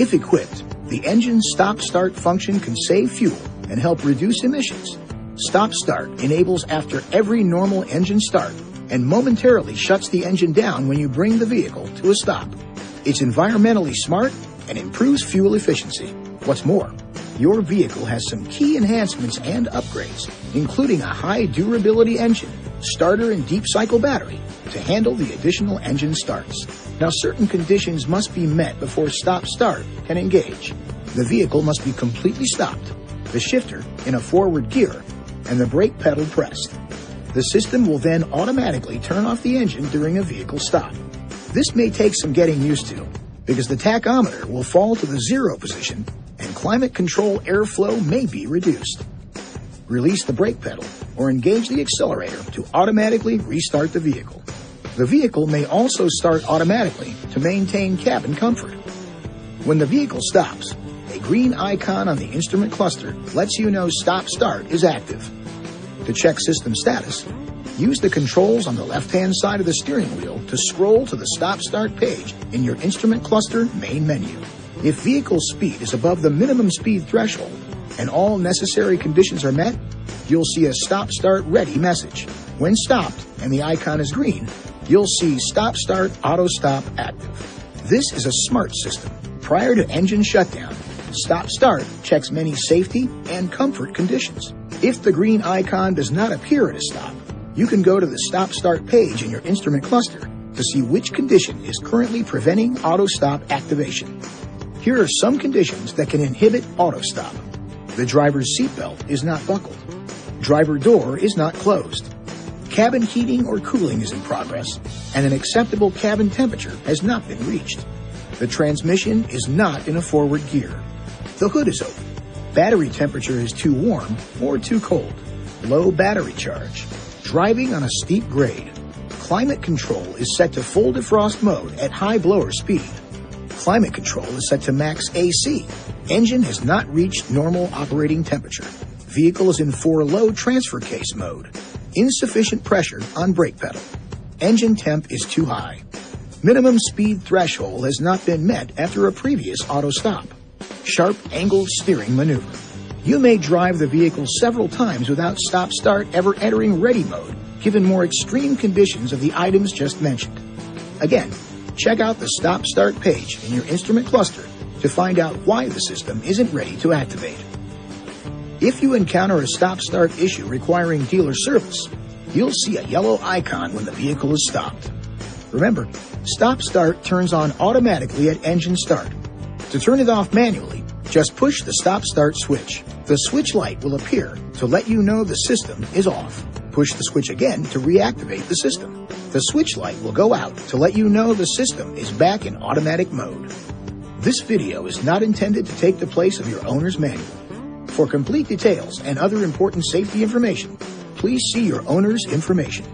If equipped, the engine's stop-start function can save fuel and help reduce emissions. Stop-start enables after every normal engine start and momentarily shuts the engine down when you bring the vehicle to a stop. It's environmentally smart and improves fuel efficiency. What's more, your vehicle has some key enhancements and upgrades, including a high durability engine, starter and deep cycle battery to handle the additional engine starts. Now, certain conditions must be met before stop-start can engage. The vehicle must be completely stopped, the shifter in a forward gear, and the brake pedal pressed. The system will then automatically turn off the engine during a vehicle stop. This may take some getting used to, because the tachometer will fall to the 0 position and climate control airflow may be reduced. Release the brake pedal or engage the accelerator to automatically restart the vehicle. The vehicle may also start automatically to maintain cabin comfort. When the vehicle stops, a green icon on the instrument cluster lets you know stop-start is active. To check system status, use the controls on the left-hand side of the steering wheel to scroll to the stop-start page in your instrument cluster main menu. If vehicle speed is above the minimum speed threshold and all necessary conditions are met, you'll see a stop-start ready message. When stopped and the icon is green, you'll see stop-start auto-stop active. This is a smart system. Prior to engine shutdown, stop-start checks many safety and comfort conditions. If the green icon does not appear at a stop, you can go to the stop-start page in your instrument cluster to see which condition is currently preventing auto-stop activation. Here are some conditions that can inhibit auto-stop. The driver's seatbelt is not buckled. Driver door is not closed. Cabin heating or cooling is in progress, and an acceptable cabin temperature has not been reached. The transmission is not in a forward gear. The hood is open. Battery temperature is too warm or too cold. Low battery charge. Driving on a steep grade. Climate control is set to full defrost mode at high blower speed. Climate control is set to max AC. Engine has not reached normal operating temperature. Vehicle is in 4 low transfer case mode. Insufficient pressure on brake pedal. Engine temp is too high. Minimum speed threshold has not been met after a previous auto stop. Sharp angled steering maneuver. You may drive the vehicle several times without stop-start ever entering ready mode, given more extreme conditions of the items just mentioned. Again, check out the stop-start page in your instrument cluster to find out why the system isn't ready to activate. If you encounter a stop-start issue requiring dealer service, you'll see a yellow icon when the vehicle is stopped. Remember, stop-start turns on automatically at engine start. To turn it off manually, just push the stop-start switch. The switch light will appear to let you know the system is off. Push the switch again to reactivate the system. The switch light will go out to let you know the system is back in automatic mode. This video is not intended to take the place of your owner's manual. For complete details and other important safety information, please see your owner's information.